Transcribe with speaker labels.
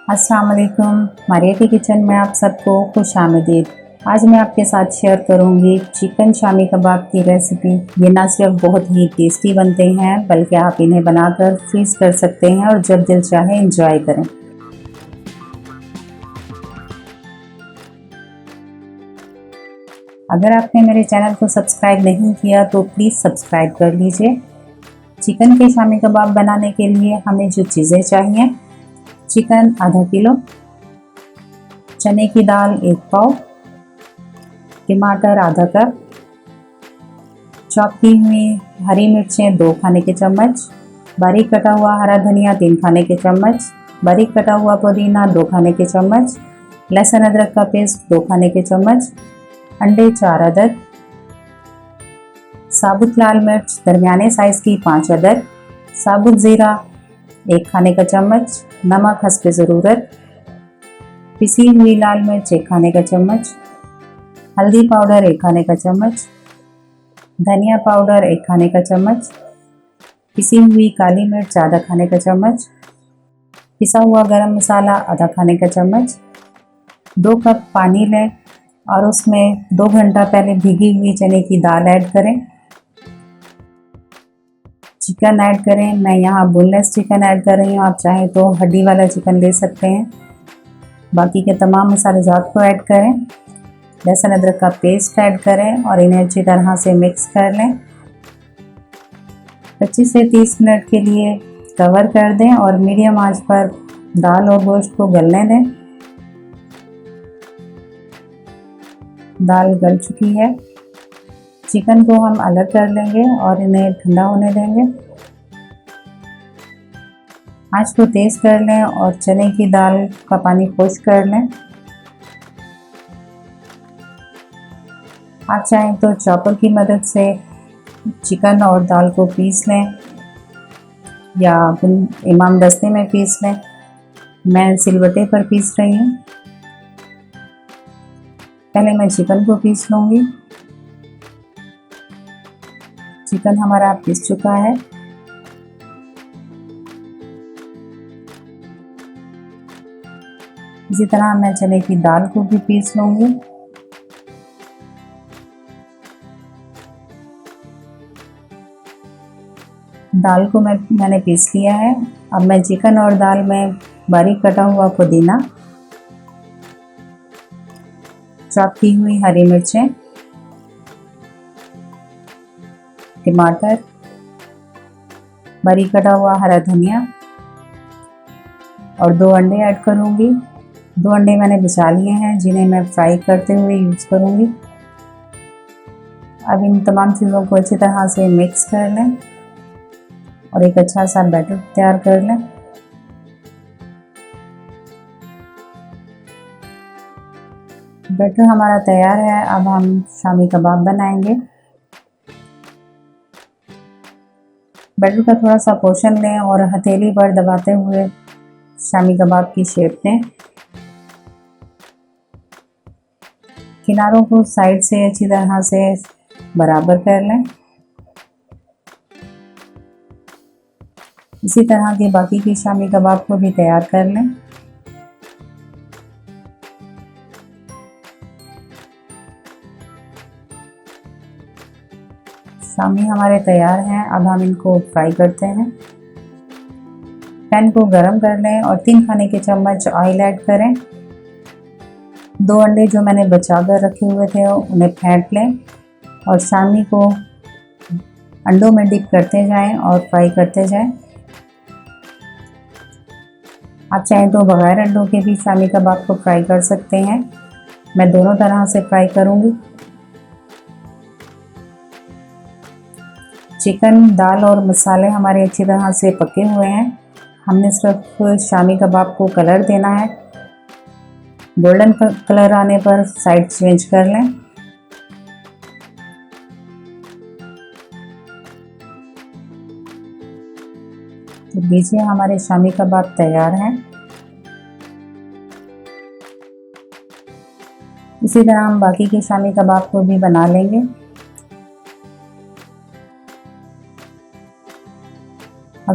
Speaker 1: अस्सलाम वालेकुम। मारिया किचन में आप सबको खुश आमदीद। आज मैं आपके साथ शेयर करूंगी चिकन शामी कबाब की रेसिपी। ये ना सिर्फ बहुत ही टेस्टी बनते हैं बल्कि आप इन्हें बनाकर फ्रीज कर सकते हैं और जब दिल चाहे इंजॉय करें। अगर आपने मेरे चैनल को सब्सक्राइब नहीं किया तो प्लीज़ सब्सक्राइब कर लीजिए। चिकन के शामी कबाब बनाने के लिए हमें जो चीज़ें चाहिए: चिकन आधा किलो, चने की दाल 1 पाव, टमाटर आधा कप, चॉप की हुई हरी मिर्चें 2 खाने के चम्मच, बारीक कटा हुआ हरा धनिया 3 खाने के चम्मच, बारीक कटा हुआ पुदीना 2 खाने के चम्मच, लहसुन अदरक का पेस्ट 2 खाने के चम्मच, अंडे 4 अदद, साबुत लाल मिर्च दरमियाने साइज़ की 5 अदद, साबुत ज़ीरा 1 खाने का चम्मच, नमक हस्ब ज़रूरत, पिसी हुई लाल मिर्च 1 खाने का चम्मच, हल्दी पाउडर 1 खाने का चम्मच, धनिया पाउडर 1 खाने का चम्मच, पिसी हुई काली मिर्च आधा खाने का चम्मच, पिसा हुआ गरम मसाला आधा खाने का चम्मच। 2 कप पानी लें और उसमें 2 घंटा पहले भीगी हुई चने की दाल ऐड करें। चिकन ऐड करें। मैं यहाँ बोनलेस चिकन ऐड कर रही हूँ, आप चाहें तो हड्डी वाला चिकन ले सकते हैं। बाकी के तमाम मसालेजात को ऐड करें। लहसुन अदरक का पेस्ट ऐड करें और इन्हें अच्छी तरह से मिक्स कर लें। 25 से 30 मिनट के लिए कवर कर दें और मीडियम आंच पर दाल और गोश्त को गलने दें। दाल गल चुकी है। चिकन को हम अलग कर लेंगे और इन्हें ठंडा होने देंगे। आंच को तेज़ कर लें और चने की दाल का पानी खुश्क कर लें। आप चाहें तो चॉपर की मदद से चिकन और दाल को पीस लें या इमाम दस्ते में पीस लें। मैं सिलबट्टे पर पीस रही हूँ। पहले मैं चिकन को पीस लूँगी। चिकन हमारा पीस चुका है। इसी तरह मैं चने की दाल को भी पीस लूँगी। दाल को मैंने पीस लिया है। अब मैं चिकन और दाल में बारीक कटा हुआ पुदीना, चॉप की हुई हरी मिर्चें, टमाटर, बारीक कटा हुआ हरा धनिया और 2 अंडे ऐड करूँगी। 2 अंडे मैंने बचा लिए हैं जिन्हें मैं फ्राई करते हुए यूज़ करूँगी। अब इन तमाम चीज़ों को अच्छी तरह से मिक्स कर लें और एक अच्छा सा बैटर तैयार कर लें। बैटर हमारा तैयार है। अब हम शामी कबाब बनाएंगे। बैटर का थोड़ा सा पोर्शन लें और हथेली पर दबाते हुए शामी कबाब की शेप दें। किनारों को साइड से अच्छी तरह से बराबर कर लें। इसी तरह के बाकी की शामी कबाब को भी तैयार कर लें। शामी हमारे तैयार हैं। अब हम इनको फ्राई करते हैं। पैन को गरम कर लें और 3 खाने के चम्मच ऑयल ऐड करें। 2 अंडे जो मैंने बचा कर रखे हुए थे उन्हें फेंट लें और शामी को अंडों में डिप करते जाएं और फ्राई करते जाएं। आप चाहें तो बगैर अंडों के भी शामी कबाब को फ्राई कर सकते हैं। मैं दोनों तरह से फ्राई करूंगी। चिकन, दाल और मसाले हमारे अच्छी तरह से पके हुए हैं। हमने सिर्फ शामी कबाब को कलर देना है। गोल्डन कलर आने पर साइड चेंज कर लें। तो लीजिए हमारे शामी कबाब तैयार हैं। इसी तरह हम बाकी के शामी कबाब को भी बना लेंगे।